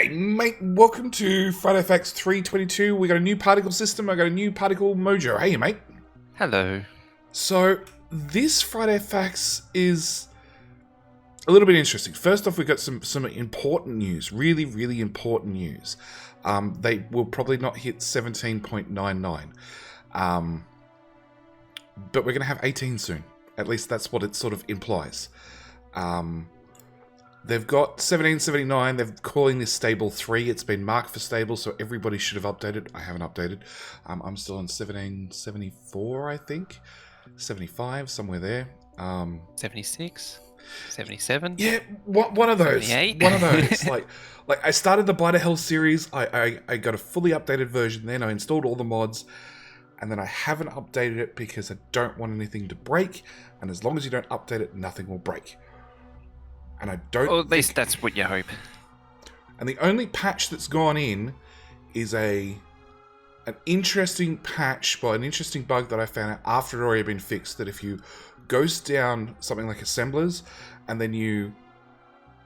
G'day, mate. Welcome to Friday Facts 322. We got a new particle system. I got a new particle mojo. Hey, mate. Hello. So, this Friday Facts is a little bit interesting. First off, we got some important news. Really, really important news. They will probably not hit 17.99. But we're going to have 18 soon. At least that's what it sort of implies. They've got 1779. They're calling this stable 3. It's been marked for stable, so everybody should have updated. I haven't updated. I'm still on 1774, I think. 75, somewhere there. 76? 77? Yeah, one of those. 78? One of those. like I started the Bite of Hell series. I got a fully updated version then. I installed all the mods. And then I haven't updated it because I don't want anything to break. And as long as you don't update it, nothing will break. And I don't. Or at least that's what you hope. And the only patch that's gone in is an interesting patch, an interesting bug that I found out after it had already been fixed. That if you ghost down something like assemblers, and then you,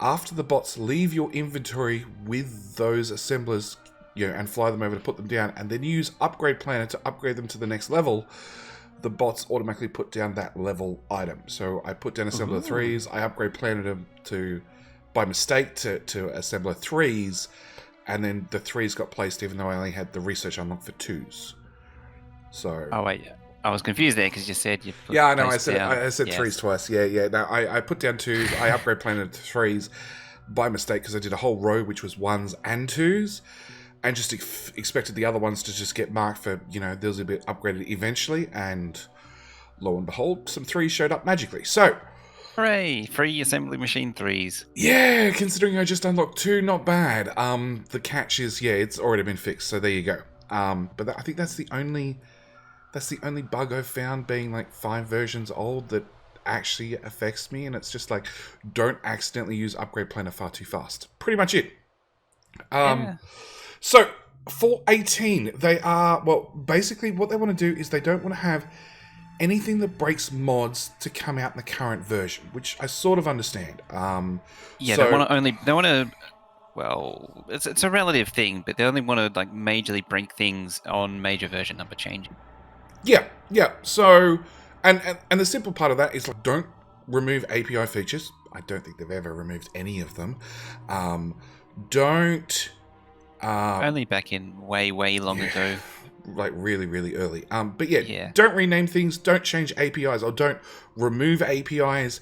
after the bots leave your inventory with those assemblers, and fly them over to put them down, and then use Upgrade Planner to upgrade them to the next level, the bots automatically put down that level item. So I put down Assembler 3s, I Upgrade Planner them to by mistake, to Assembler 3s, and then the 3s got placed even though I only had the research unlocked for 2s. So... Oh, wait. I was confused there because you said you put... Yeah, I know, I said yes. 3s twice. Yeah. No, I put down 2s, I Upgrade Planner to 3s by mistake because I did a whole row which was 1s and 2s. And just expected the other ones to just get marked for, those a bit upgraded eventually. And lo and behold, some 3s showed up magically. So... Hooray! Free assembly machine 3s. Yeah, considering I just unlocked 2, not bad. The catch is, it's already been fixed. So there you go. But I think that's the only bug I've found being like 5 versions old that actually affects me. And it's just like, don't accidentally use Upgrade Planner far too fast. Pretty much it. Yeah. So, for 18, they are, basically what they want to do is they don't want to have anything that breaks mods to come out in the current version, which I sort of understand. They want to, well, it's a relative thing, but they only want to, like, majorly break things on major version number changing. Yeah. So, and the simple part of that is, like, don't remove API features. I don't think they've ever removed any of them. Don't... Only back in way long ago. Like really, really early. But don't rename things, don't change APIs, or don't remove APIs,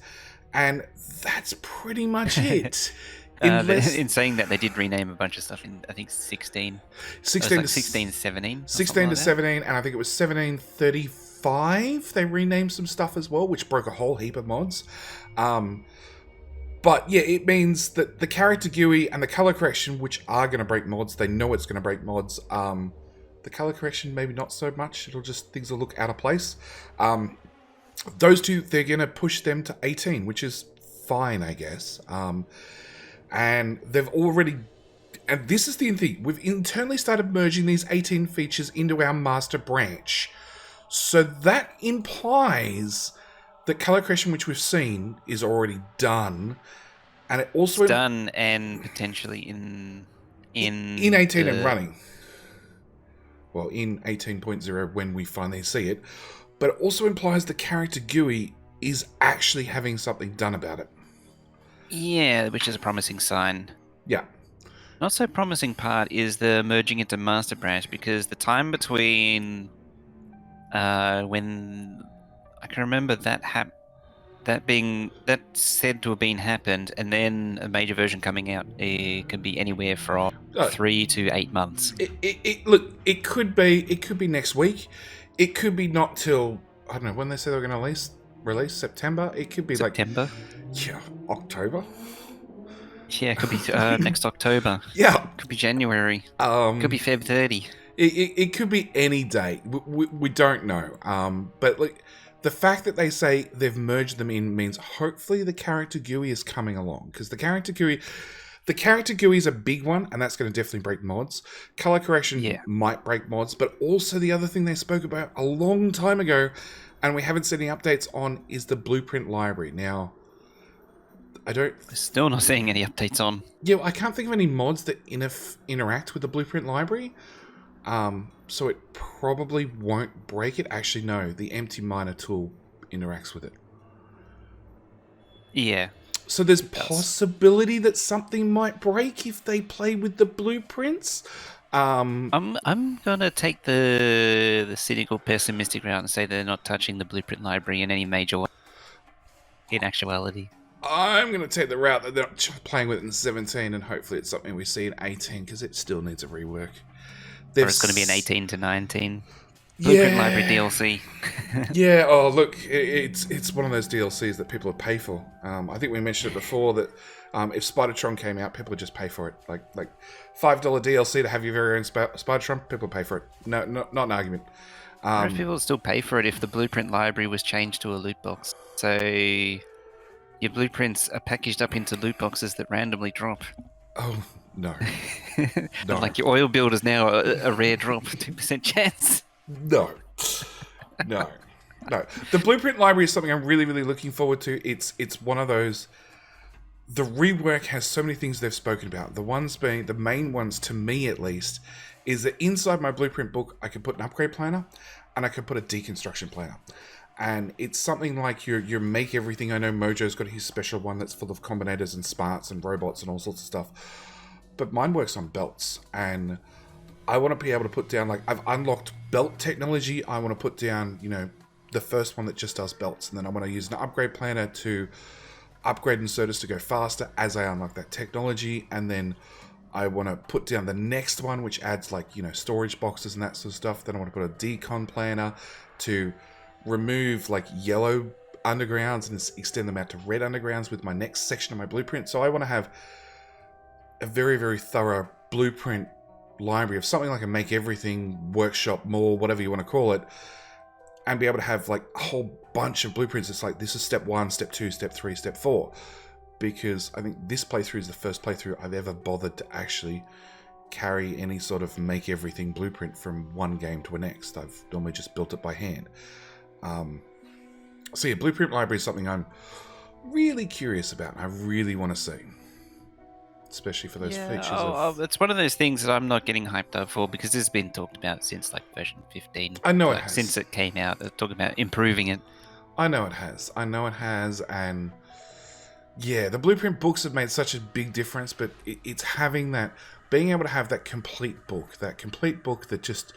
and that's pretty much it. In saying that, they did rename a bunch of stuff in, I think, 16 to 17. 16 to 17, and I think it was 1735. They renamed some stuff as well, which broke a whole heap of mods. But yeah, it means that the character GUI and the color correction, which are going to break mods, they know it's going to break mods. The color correction, maybe not so much. Things will look out of place. Those two, they're going to push them to 18, which is fine, I guess. And they've already, and this is the thing, we've internally started merging these 18 features into our master branch. So that implies the color correction which we've seen is already done, and it also done and potentially in 18 and running. Well, in 18.0 when we finally see it, but it also implies the character GUI is actually having something done about it. Yeah, which is a promising sign. Yeah. Not so promising part is the merging into master branch, because the time between when I can remember that said to have been happened, and then a major version coming out, it could be anywhere from 3 to 8 months. It could be next week. It could be not till, I don't know, when they say they're going to release September. It could be September. October. Yeah, it could be next October. Yeah, could be January. Could be Feb 30. It could be any day. We don't know. But like, the fact that they say they've merged them in means hopefully the character GUI is coming along, because the character GUI is a big one, and that's going to definitely break mods. Color correction might break mods, but also the other thing they spoke about a long time ago, and we haven't seen any updates on, is the blueprint library. Now, We're still not seeing any updates on. Yeah, I can't think of any mods that interact with the blueprint library. So it probably won't break it. Actually, no, the empty miner tool interacts with it. Yeah. So there's possibility that something might break if they play with the blueprints. I'm gonna take the cynical, pessimistic route and say they're not touching the blueprint library in any major way. In actuality, I'm going to take the route that they're not playing with it in 17, and hopefully it's something we see in 18 because it still needs a rework. Or it's going to be an 18 to 19 blueprint library DLC. Yeah. Oh, look, it's one of those DLCs that people would pay for. I think we mentioned it before that if Spidertron came out, people would just pay for it. Like $5 DLC to have your very own Spidertron, people would pay for it. No, not an argument. People would still pay for it if the blueprint library was changed to a loot box. So your blueprints are packaged up into loot boxes that randomly drop. Oh, no. No. Like your oil build is now a rare drop, 2% chance. No. The blueprint library is something I'm really, really looking forward to. It's one of those... The rework has so many things they've spoken about. The main ones, to me at least, is that inside my blueprint book, I can put an upgrade planner and I can put a deconstruction planner. And it's something like your make everything. I know Mojo's got his special one that's full of combinators and smarts and robots and all sorts of stuff. But mine works on belts. And I want to be able to put down, like, I've unlocked belt technology. I want to put down, the first one that just does belts. And then I want to use an upgrade planner to upgrade inserters to go faster as I unlock that technology. And then I want to put down the next one, which adds, like, storage boxes and that sort of stuff. Then I want to put a decon planner to remove, like, yellow undergrounds and extend them out to red undergrounds with my next section of my blueprint. So I want to have a very, very thorough blueprint library of something like a make everything workshop, mall, whatever you want to call it, and be able to have, like, a whole bunch of blueprints. It's like, this is step 1, step 2, step 3, step 4. Because I think this playthrough is the first playthrough I've ever bothered to actually carry any sort of make everything blueprint from one game to the next. I've normally just built it by hand. So yeah, blueprint library is something I'm really curious about. I really want to see, especially for those features. It's one of those things that I'm not getting hyped up for because this has been talked about since, like, version 15. I know it has. Since it came out, they're talking about improving it. I know it has, and yeah, the blueprint books have made such a big difference, but it's having that, being able to have that complete book that just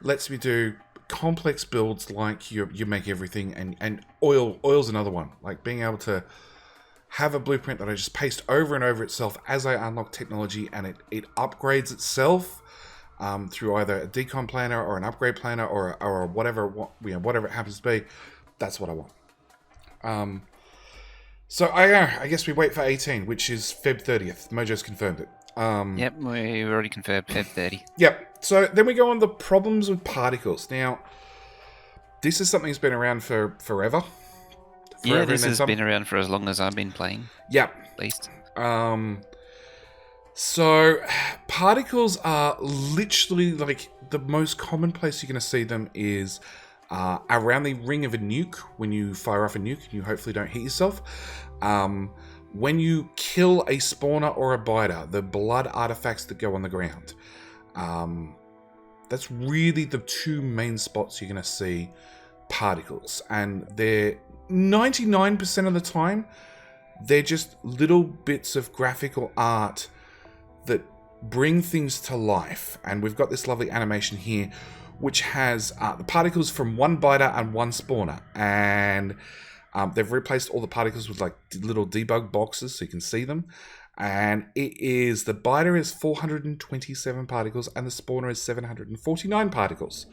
lets me do complex builds like you make everything, and oil's another one. Like, being able to have a blueprint that I just paste over and over itself as I unlock technology, and it upgrades itself through either a decon planner or an upgrade planner or whatever it happens to be. That's what I want. So I guess we wait for 18, which is Feb 30th. Mojo's confirmed it. Yep, we already confirmed Feb 30. Yep. So then we go on the problems with particles. Now, this is something that's been around for forever. Yeah, this has been around for as long as I've been playing. Yep. At least. So particles are literally, like, the most common place you're going to see them is around the ring of a nuke. When you fire off a nuke, you hopefully don't hit yourself. When you kill a spawner or a biter, the blood artifacts that go on the ground. That's really the two main spots you're going to see particles. And they're 99% of the time, they're just little bits of graphical art that bring things to life. And we've got this lovely animation here, which has the particles from one biter and one spawner. And they've replaced all the particles with, like, little debug boxes so you can see them. And the biter is 427 particles and the spawner is 749 particles.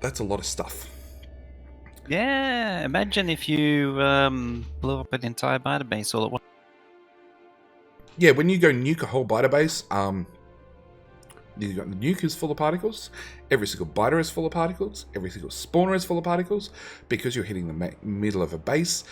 That's a lot of stuff. Yeah, imagine if you blew up an entire biter base all at once. Yeah, when you go nuke a whole biter base, you got the nuke is full of particles, every single biter is full of particles, every single spawner is full of particles, because you're hitting the middle of a base.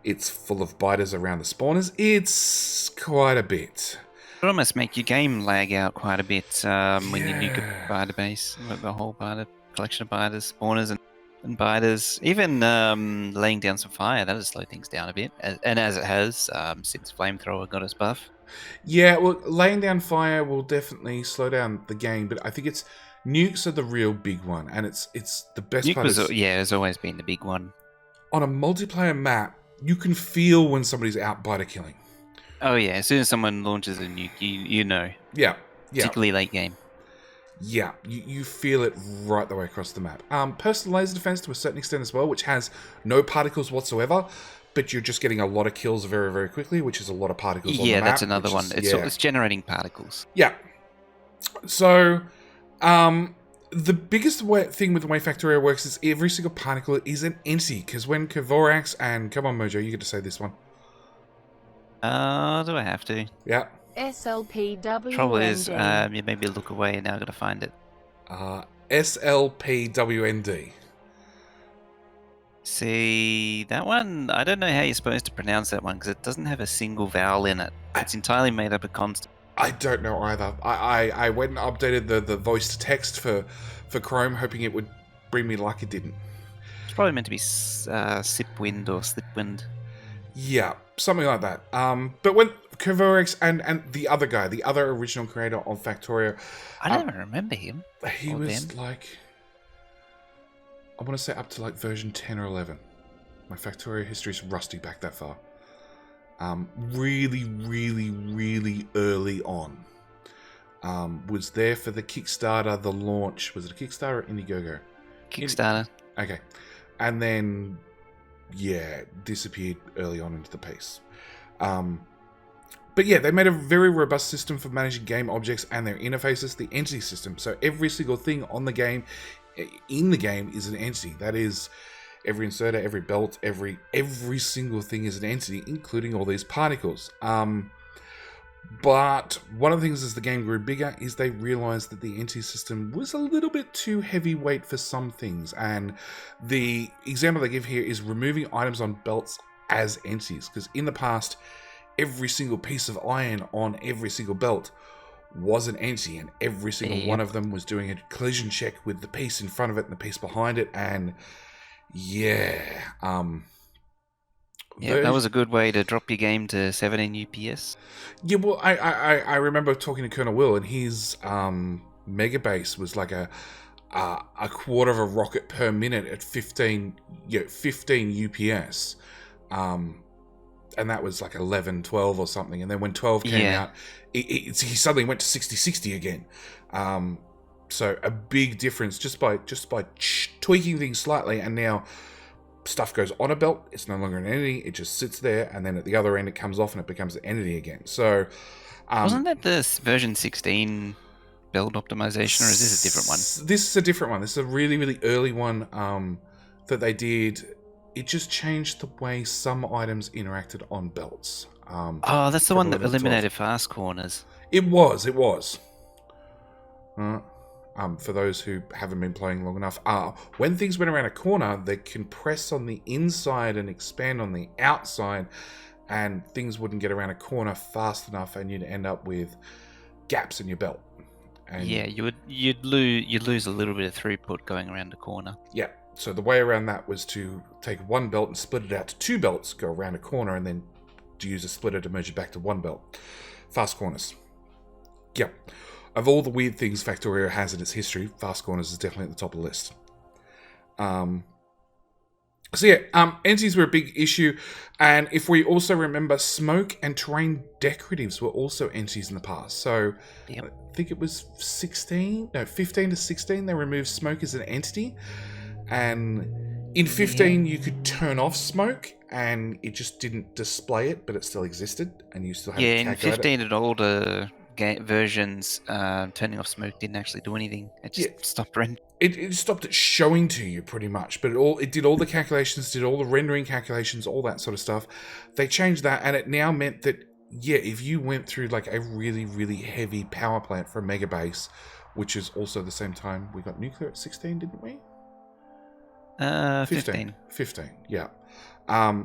It's full of biters around the spawners. It's quite a bit. It almost make your game lag out quite a bit when you nuke a biter base, the whole biter collection of biters, spawners, and and biters. Even laying down some fire, that'll slow things down a bit. And as it has, since Flamethrower got us buff. Yeah, well, laying down fire will definitely slow down the game, but I think it's nukes are the real big one, and it's the best Nuke part was, is has always been the big one. on a multiplayer map, you can feel when somebody's out biter killing. Oh yeah, as soon as someone launches a nuke, you know. Yeah, Particularly late game. Yeah, you feel it right the way across the map. Personal laser defense to a certain extent as well, which has no particles whatsoever, but you're just getting a lot of kills very, very quickly, which is a lot of particles on the map. Yeah, that's another one. It's generating particles. Yeah. So, the biggest thing with the way Factorio works is every single particle is an entity, because when Kovorax and... Come on, Mojo, you get to say this one. Do I have to? Yeah. SLPWND. Trouble is, you maybe look away and now I've got to find it. SLPWND. See, that one, I don't know how you're supposed to pronounce that one because it doesn't have a single vowel in it. It's entirely made up of consonants. I don't know either. I went and updated the voice to text for Chrome, hoping it would bring me luck. It didn't. It's probably meant to be Sipwind or Slipwind. Yeah, something like that. But when Kovorex and the other guy, the other original creator of Factorio, I don't remember him. He was like, I want to say up to like version 10 or 11. My Factorio history is rusty back that far. Really, really, really early on. Was there for the Kickstarter, the launch. Was it a Kickstarter or Indiegogo? Kickstarter. Okay. And then, yeah, disappeared early on into the piece. But yeah, they made a very robust system for managing game objects and their interfaces, the entity system. So every single thing on the game, in the game, is an entity. That is, every inserter, every belt, every single thing is an entity, including all these particles. But one of the things as the game grew bigger is they realized that the entity system was a little bit too heavyweight for some things. And the example they give here is removing items on belts as entities. Because in the past, every single piece of iron on every single belt was an entity, and every single one of them was doing a collision check with the piece in front of it and the piece behind it. And yeah, that was a good way to drop your game to 17 UPS. Yeah, well, I remember talking to Colonel Will, and his mega base was like a quarter of a rocket per minute at 15 UPS. And that was like 11, 12 or something. And then when 12 came out, he suddenly went to 60 again. So a big difference just by tweaking things slightly, and now stuff goes on a belt. It's no longer an entity. It just sits there, and then at the other end it comes off and it becomes an entity again. So wasn't that the version 16 build optimization, or is this a different one? This is a different one. This is a really, really early one that they did. It just changed the way some items interacted on belts. That's the one that eliminated fast corners. It was. For those who haven't been playing long enough, when things went around a corner, they compress on the inside and expand on the outside, and things wouldn't get around a corner fast enough, and you'd end up with gaps in your belt. And yeah, you'd lose a little bit of throughput going around the corner. Yeah. So the way around that was to take one belt and split it out to two belts, go around a corner, and then to use a splitter to merge it back to one belt. Fast corners. Yep. Of all the weird things Factorio has in its history, fast corners is definitely at the top of the list. Entities were a big issue, and if we also remember, smoke and terrain decoratives were also entities in the past. So I think it was 15 to 16, they removed smoke as an entity. And in 15, you could turn off smoke, and it just didn't display it, but it still existed, and you still had to calculate in 15 and older versions, turning off smoke didn't actually do anything. It just stopped rendering. It stopped it showing to you, pretty much, but it did all the calculations, did all the rendering calculations, all that sort of stuff. They changed that, and it now meant that, if you went through like a really, really heavy power plant for a mega base, which is also the same time we got nuclear at 16, didn't we? 15, yeah. But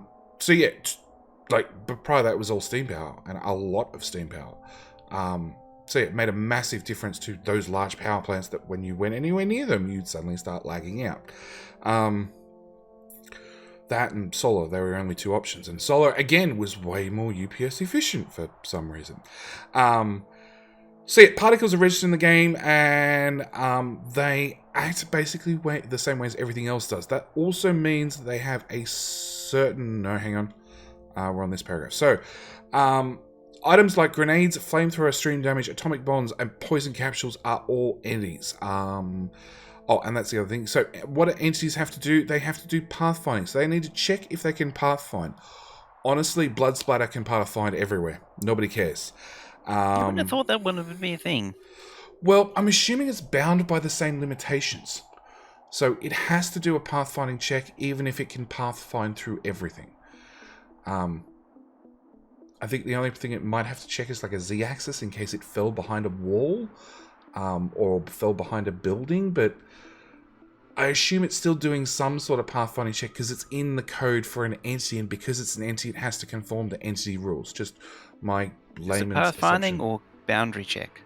prior to that, it was all steam power, and a lot of steam power. So it made a massive difference to those large power plants that when you went anywhere near them, you'd suddenly start lagging out. That and solar, there were only two options. And solar, again, was way more UPS efficient for some reason. So yeah, particles are registered in the game, and they act basically the same way as everything else does. That also means that they have a certain... No, hang on. We're on this paragraph. So, items like grenades, flamethrower, stream damage, atomic bombs, and poison capsules are all entities. Oh, and that's the other thing. So what entities have to do? They have to do pathfinding. So they need to check if they can pathfind. Honestly, blood splatter can pathfind everywhere. Nobody cares. I wouldn't have thought that one would be a thing. Well, I'm assuming it's bound by the same limitations. So it has to do a pathfinding check, even if it can pathfind through everything. I think the only thing it might have to check is like a z-axis in case it fell behind a wall or fell behind a building, but I assume it's still doing some sort of pathfinding check because it's in the code for an entity, and because it's an entity, it has to conform to entity rules. Just my layman's Is it pathfinding assumption. or boundary check?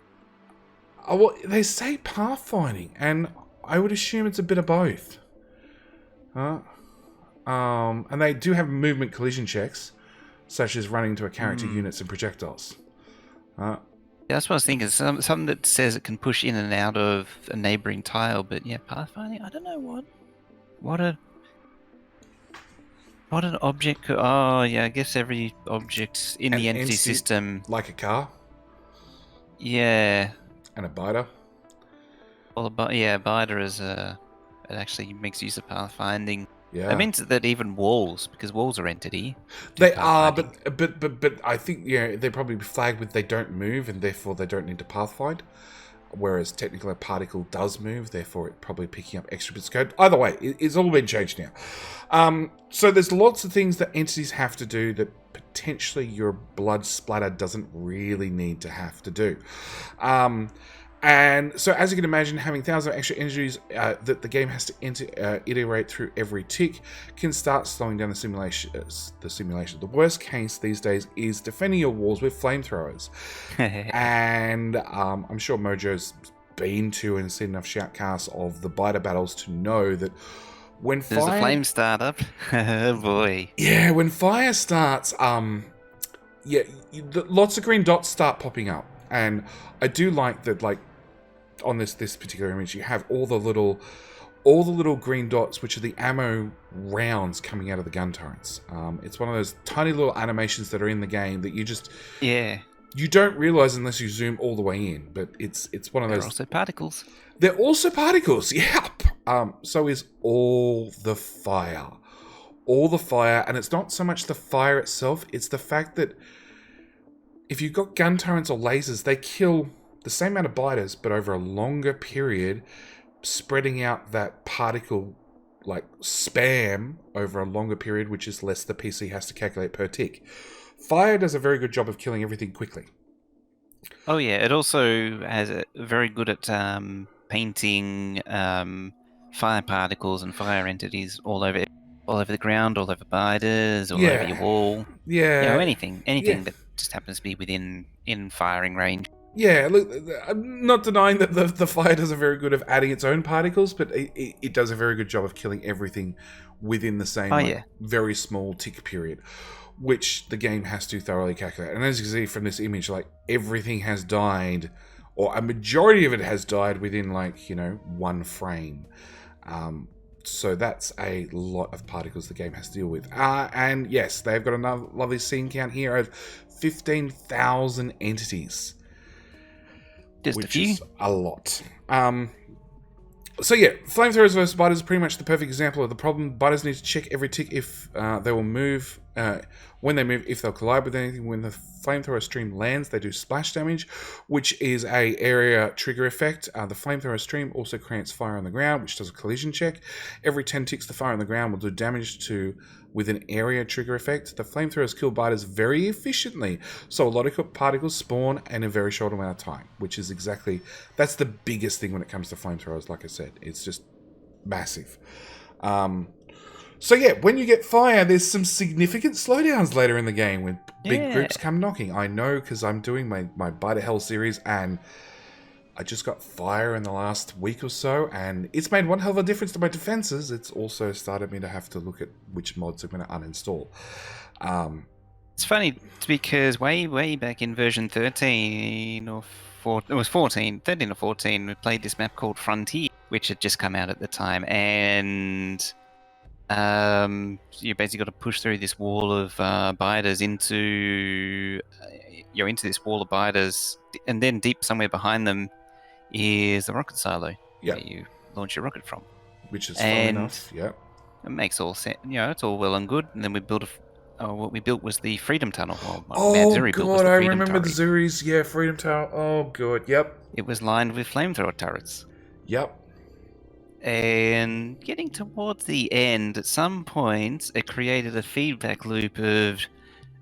Oh, well, they say pathfinding, and I would assume it's a bit of both. And they do have movement collision checks, such as running into a character, units, and projectiles. Yeah, that's what I was thinking. Something that says it can push in and out of a neighboring tile, but yeah, pathfinding. I don't know what an object. Oh yeah, I guess every object in the entity system, like a car. Yeah. And a biter. Well, biter is it actually makes use of pathfinding. Yeah. That means that even walls, because walls are entity. They are, but I think they're probably flagged with they don't move, and therefore they don't need to pathfind. Whereas technically a particle does move, therefore it probably picking up extra bits of code. Either way, it's all been changed now. So there's lots of things that entities have to do that potentially your blood splatter doesn't really need to have to do. And so, as you can imagine, having thousands of extra energies that the game has to iterate through every tick can start slowing down the simulation. The worst case these days is defending your walls with flamethrowers. And I'm sure Mojo's been to and seen enough shoutcasts of the biter battles to know that when fire... There's a flame startup. Oh boy. Yeah, when fire starts, lots of green dots start popping up. And I do like that, like, on this particular image, you have all the little green dots, which are the ammo rounds coming out of the gun turrets. It's one of those tiny little animations that are in the game that you just you don't realize unless you zoom all the way in. But it's one of those. They're also particles. They're also particles. Yep. So is all the fire, and it's not so much the fire itself; it's the fact that if you've got gun turrets or lasers, they kill the same amount of biters, but over a longer period, spreading out that particle like spam over a longer period, which is less the PC has to calculate per tick. Fire does a very good job of killing everything quickly. Oh yeah, it also has a very good at painting fire particles and fire entities all over the ground, all over biters, all over your wall. Yeah. Anything that just happens to be in firing range. Yeah, look, I'm not denying that the fire does a very good of adding its own particles, but it does a very good job of killing everything within the same very small tick period, which the game has to thoroughly calculate. And as you can see from this image, like, everything has died, or a majority of it has died within, like, one frame. So that's a lot of particles the game has to deal with. And yes, they've got another lovely scene count here of 15,000 entities. Which is a lot. So yeah, flamethrowers versus biters is pretty much the perfect example of the problem. Biters need to check every tick if they will move, when they move, if they'll collide with anything. When the flamethrower stream lands, they do splash damage, which is a area trigger effect. The flamethrower stream also creates fire on the ground, which does a collision check. Every 10 ticks, the fire on the ground will do damage with an area trigger effect. The flamethrowers kill biters very efficiently, so a lot of particles spawn in a very short amount of time, which is that's the biggest thing when it comes to flamethrowers. Like I said, it's just massive. So yeah, when you get fire, there's some significant slowdowns later in the game when big Yeah. groups come knocking. I know because I'm doing my Bite of Hell series, and I just got fire in the last week or so, and it's made one hell of a difference to my defenses. It's also started me to have to look at which mods I'm going to uninstall. It's funny because way back in version 13 or 4, it was 14, 13 or 14, we played this map called Frontier, which had just come out at the time, and you basically got to push through this wall of biters into this wall of biters, and then deep somewhere behind them is the rocket silo Yeah. where you launch your rocket from. Which is fun And enough, yeah. it makes all sense. It's all well and good. And then we built what we built was the Freedom Tunnel. Well, what Mad Oh Zuri built was god, the I Freedom remember the Turret. Zuris. Yeah, Freedom Tower. Oh god, yep. It was lined with flamethrower turrets. Yep. And getting towards the end, at some point, it created a feedback loop of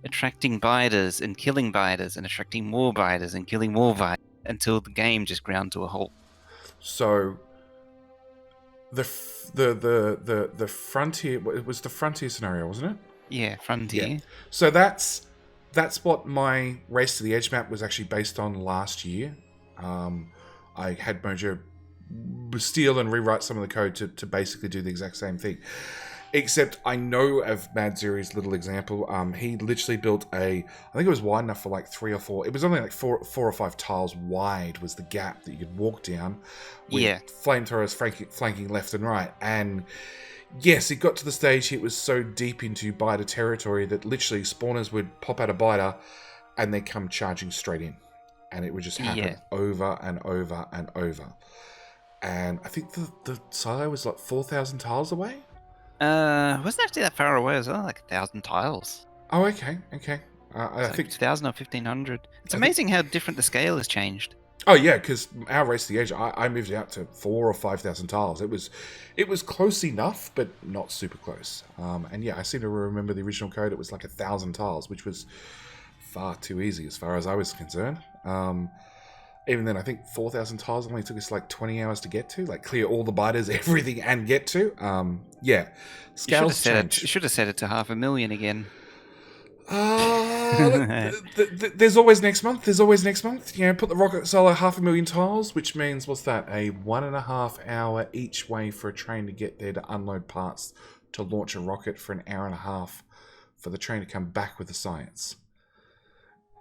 attracting biters and killing biters and attracting more biters and killing more biters until the game just ground to a halt. So the frontier, it was the frontier scenario, wasn't it? Yeah, Frontier. Yeah. So that's what my Race to the Edge map was actually based on last year. I had Mojo steal and rewrite some of the code to basically do the exact same thing. Except I know of Mad Zuri's little example. He literally built I think it was wide enough for like 3 or 4. It was only like four or 5 tiles wide was the gap that you could walk down with flamethrowers flanking left and right. And yes, it got to the stage it was so deep into biter territory that literally spawners would pop out a biter and they'd come charging straight in. And it would just happen over and over and over. And I think the silo was like 4,000 tiles away. It wasn't actually that far away as well, like 1,000 tiles. Oh, okay. I think 2,000 or 1,500. It's amazing how different the scale has changed. Oh yeah, because our Race to the Edge, I moved it out to 4,000 or 5,000 tiles. It was close enough, but not super close. And yeah, I seem to remember the original code. It was like 1,000 tiles, which was far too easy as far as I was concerned. Even then, I think 4,000 tiles only took us like 20 hours to get to, like clear all the biters, everything, and get to. Yeah, scales change. You should have set it to 500,000 again. There's always next month. You know, put the rocket solo 500,000 tiles, which means what's that? A 1.5 hour each way for a train to get there to unload parts to launch a rocket for an hour and a half for the train to come back with the science.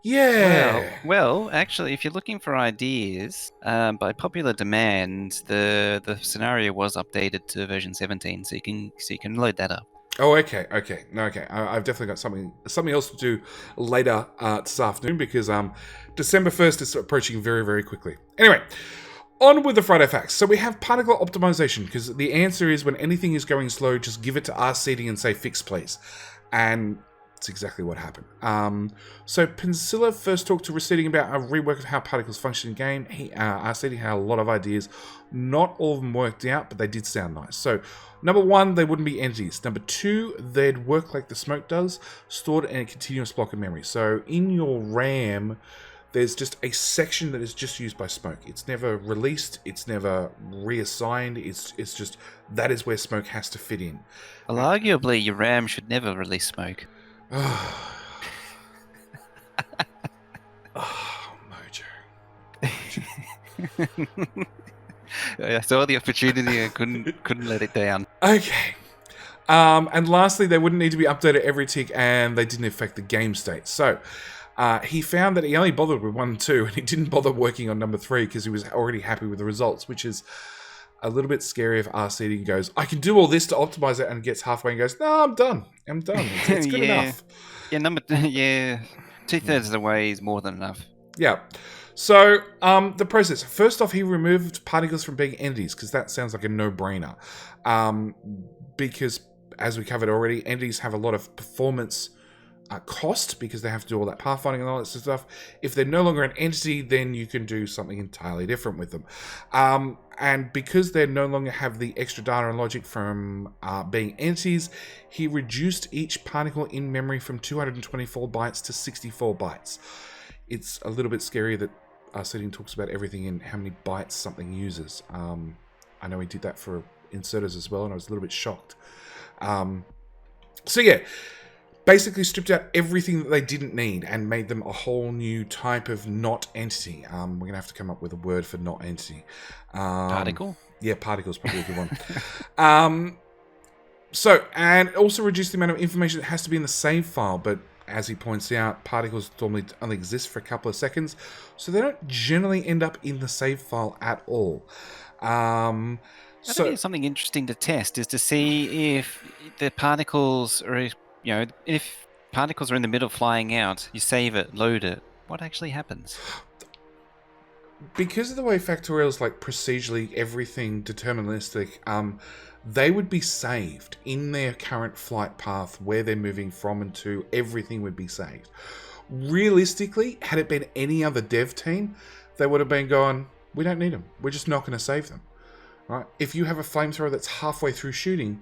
Yeah. Well, actually, if you're looking for ideas, by popular demand, the scenario was updated to version 17, so you can load that up. Oh, okay. I've definitely got something else to do later this afternoon because December 1st is approaching very, very quickly. Anyway, on with the Friday Facts. So we have particle optimization because the answer is when anything is going slow, just give it to R seeding and say fix, please. And that's exactly what happened. So Pensilla first talked to Receding about a rework of how particles function in game. Receding had a lot of ideas. Not all of them worked out, but they did sound nice. So, number 1, they wouldn't be entities. Number 2, they'd work like the smoke does, stored in a continuous block of memory. So, in your RAM, there's just a section that is just used by smoke. It's never released. It's never reassigned. It's just that is where smoke has to fit in. Well, arguably, your RAM should never release smoke. Mojo. I saw the opportunity and couldn't let it down. Okay. And lastly, they wouldn't need to be updated every tick, and they didn't affect the game state. So he found that he only bothered with 1 and 2, and he didn't bother working on number 3 because he was already happy with the results, which is a little bit scary if RCD goes, I can do all this to optimize it, and gets halfway and goes, no, I'm done. It's good enough. Yeah, 2/3 of the way is more than enough. Yeah. So, the process. First off, he removed particles from being entities, because that sounds like a no-brainer. Because, as we covered already, entities have a lot of performance cost, because they have to do all that pathfinding and all that sort of stuff. If they're no longer an entity, then you can do something entirely different with them. And because they no longer have the extra data and logic from being entities, he reduced each particle in memory from 224 bytes to 64 bytes. It's a little bit scary that our setting talks about everything in how many bytes something uses. I know he did that for inserters as well, and I was a little bit shocked. So yeah, basically stripped out everything that they didn't need and made them a whole new type of not entity. We're going to have to come up with a word for not entity. Particle? Yeah, particle is probably a good one. So, and also reduce the amount of information that has to be in the save file, but as he points out, particles normally only exist for a couple of seconds, so they don't generally end up in the save file at all. That'd be something interesting to test, is to see if the particles are, if particles are in the middle flying out, you save it, load it, what actually happens? Because of the way Factorial is like procedurally everything deterministic, they would be saved in their current flight path where they're moving from and to. Everything would be saved. Realistically, had it been any other dev team, they would have been going, we don't need them. We're just not going to save them. Right? If you have a flamethrower that's halfway through shooting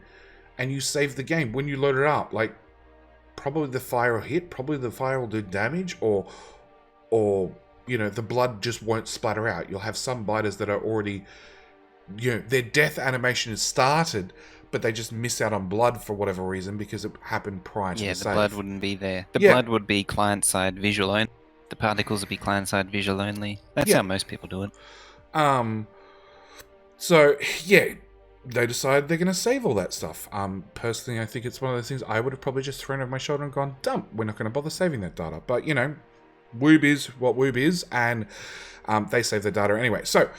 and you save the game, when you load it up, like probably the fire will hit, probably the fire will do damage, or the blood just won't splatter out. You'll have some biters that are already, their death animation is started, but they just miss out on blood for whatever reason because it happened prior to the save. Yeah, the blood wouldn't be there. The blood would be client-side visual only. The particles would be client-side visual only. That's how most people do it. So, yeah, they decided they're going to save all that stuff. Personally, I think it's one of those things I would have probably just thrown over my shoulder and gone, dump, we're not going to bother saving that data. But, Woob is what Woob is, and they save the data anyway. So,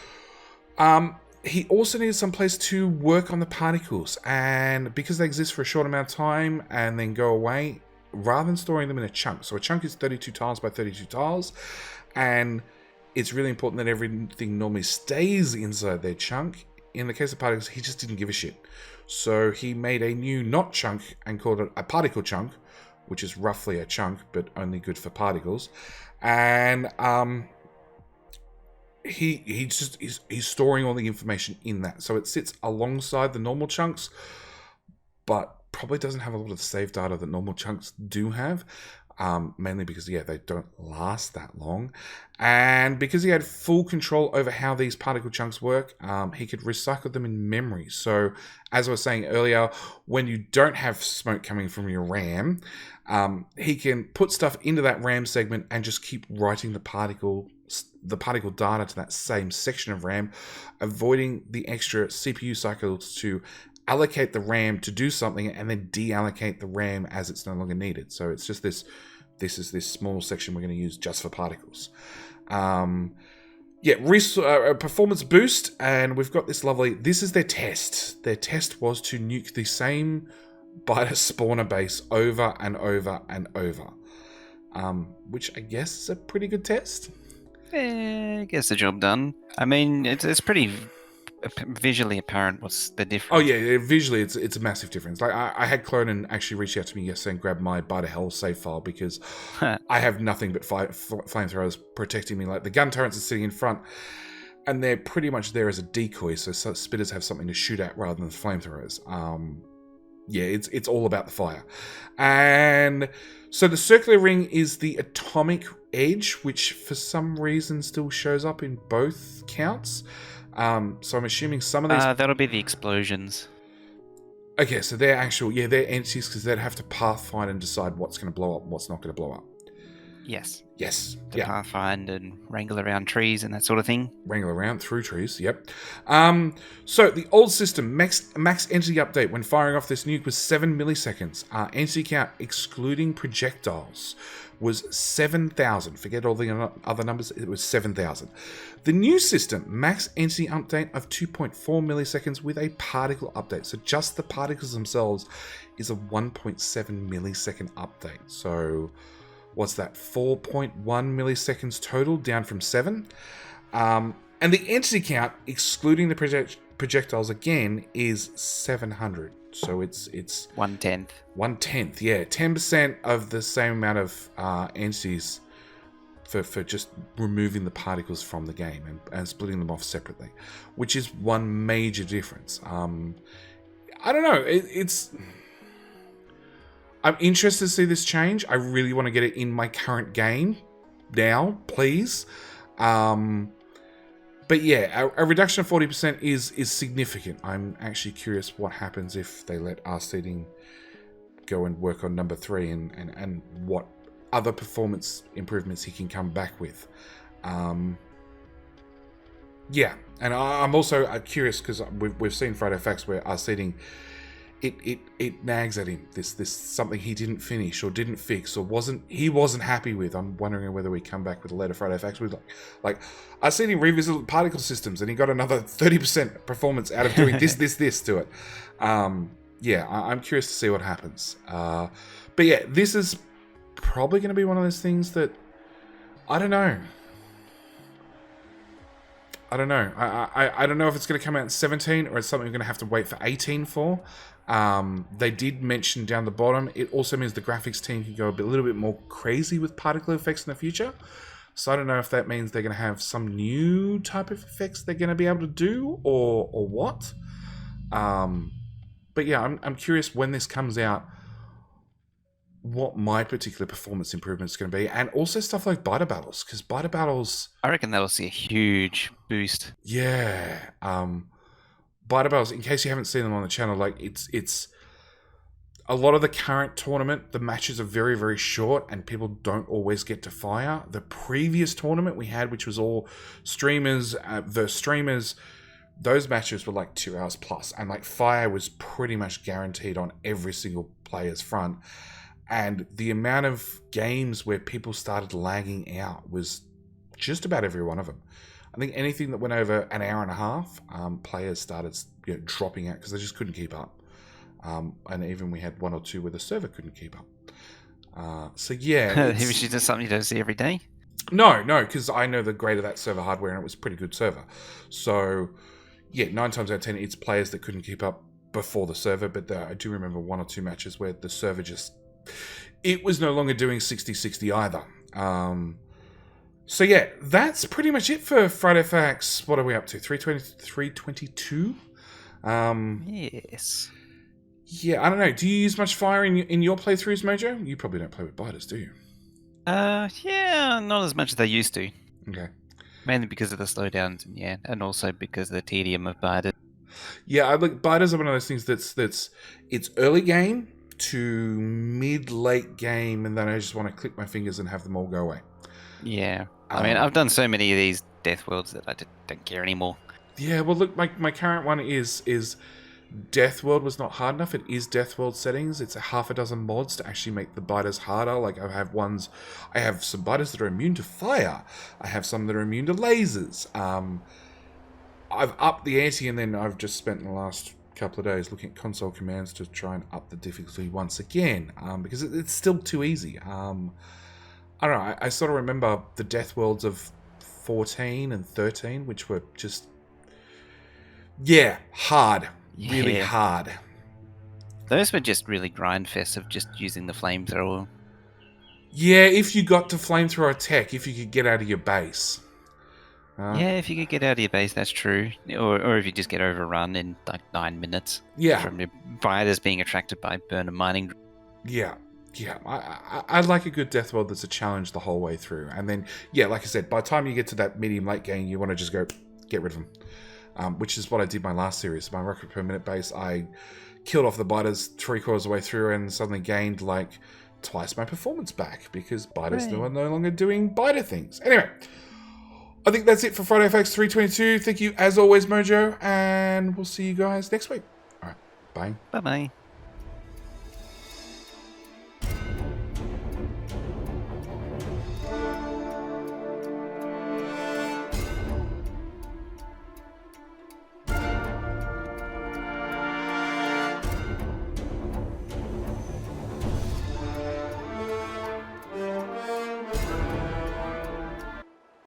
he also needed some place to work on the particles, and because they exist for a short amount of time and then go away, rather than storing them in a chunk. So a chunk is 32 tiles by 32 tiles, and it's really important that everything normally stays inside their chunk. In the case of particles, he just didn't give a shit. So he made a new not chunk and called it a particle chunk, which is roughly a chunk, but only good for particles. And he's storing all the information in that. So it sits alongside the normal chunks, but probably doesn't have a lot of the save data that normal chunks do have. Mainly because, they don't last that long. And because he had full control over how these particle chunks work, he could recycle them in memory. So, as I was saying earlier, when you don't have smoke coming from your RAM, he can put stuff into that RAM segment and just keep writing the particle data to that same section of RAM, avoiding the extra CPU cycles to allocate the RAM to do something and then deallocate the RAM as it's no longer needed. So it's just this is this small section we're going to use just for particles. Performance boost, and we've got this this is their test. Their test was to nuke the same biter spawner base over and over and over, which I guess is a pretty good test. Gets the job done. I mean, it's pretty visually apparent what's the difference. Oh yeah, visually it's a massive difference. Like I had Clonan actually reach out to me yesterday and grab my Bite of Hell save file because I have nothing but flamethrowers protecting me. Like the gun turrets are sitting in front, and they're pretty much there as a decoy, so spitters have something to shoot at rather than flamethrowers. It's all about the fire. And so the circular ring is the atomic edge, which for some reason still shows up in both counts. So I'm assuming some of these... that'll be the explosions. Okay, so they're they're entities because they'd have to pathfind and decide what's going to blow up and what's not going to blow up. Yes. To pathfind and wrangle around trees and that sort of thing. Wrangle around through trees, yep. So the old system, max entity update when firing off this nuke was 7 milliseconds. Entity count excluding projectiles was 7,000. Forget all the other numbers, it was 7,000. The new system, max entity update of 2.4 milliseconds with a particle update. So just the particles themselves is a 1.7 millisecond update. So what's that? 4.1 milliseconds total, down from 7. And the entity count, excluding the projectiles again, is 700. So it's 1/10. 1/10, yeah. 10% of the same amount of entities for just removing the particles from the game and splitting them off separately, which is one major difference. I don't know. I'm interested to see this change. I really want to get it in my current game now, please. But yeah, a reduction of 40% is significant. I'm actually curious what happens if they let R-Seeding go and work on number 3 and what other performance improvements he can come back with. Yeah, and I'm also curious because we've seen Friday Facts where R-Seeding it nags at him. This something he didn't finish or didn't fix or wasn't happy with. I'm wondering whether we come back with a later Friday Facts with like I seen him revisit particle systems and he got another 30% performance out of doing this to it. Yeah, I'm curious to see what happens. But yeah, this is probably going to be one of those things that I don't know. I don't know. I don't know if it's going to come out in 17 or it's something we're going to have to wait for 18 for. They did mention down the bottom, it also means the graphics team can go a little bit more crazy with particle effects in the future. So I don't know if that means they're going to have some new type of effects they're going to be able to do or what. But yeah, I'm curious when this comes out, what my particular performance improvement is going to be, and also stuff like biter battles, because biter battles, I reckon they'll see a huge boost. Yeah, biter battles. In case you haven't seen them on the channel, like it's a lot of the current tournament. The matches are very, very short, and people don't always get to fire. The previous tournament we had, which was all streamers versus streamers, those matches were like 2 hours plus, and like fire was pretty much guaranteed on every single player's front. And the amount of games where people started lagging out was just about every one of them. I think anything that went over an hour and a half, players started dropping out because they just couldn't keep up. And even we had 1 or 2 where the server couldn't keep up. So yeah. It was just something you don't see every day? No, because I know the grade of that server hardware and it was a pretty good server. So yeah, 9 times out of 10, it's players that couldn't keep up before the server. But I do remember 1 or 2 matches where the server just... It was no longer doing 60-60 either. So yeah, that's pretty much it for Friday Facts. What are we up to? 322? Yes. Yeah, I don't know. Do you use much fire in your playthroughs, Mojo? You probably don't play with biters, do you? Yeah, not as much as they used to. Okay. Mainly because of the slowdowns, and also because of the tedium of biters. Yeah, biters are one of those things that's it's early game to mid-late game, and then I just want to click my fingers and have them all go away. Yeah. I mean, I've done so many of these Death Worlds that I don't care anymore. Yeah, well, look, my current one is Death World was not hard enough. It is Death World settings. It's a half a dozen mods to actually make the biters harder. Like, I have some biters that are immune to fire. I have some that are immune to lasers. I've upped the ante, and then I've just spent the last couple of days looking at console commands to try and up the difficulty once again, because it's still too easy. I don't know, I sort of remember the Death Worlds of 14 and 13, which were just hard, really hard. Those were just really grind fests of just using the flamethrower. Yeah, if you got to flamethrower tech, if you could get out of your base. Yeah, if you could get out of your base, that's true. Or if you just get overrun in like 9 minutes. Yeah. From your biters being attracted by burner mining. Yeah. I like a good Death World that's a challenge the whole way through. And then, yeah, like I said, by the time you get to that medium-late game, you want to just go, get rid of them. Which is what I did my last series. My rocket per minute base, I killed off the biters 3/4 of the way through and suddenly gained like twice my performance back because biters are no longer doing biter things. Anyway, I think that's it for Friday Facts 322. Thank you as always, Mojo, and we'll see you guys next week. All right, bye. Bye-bye.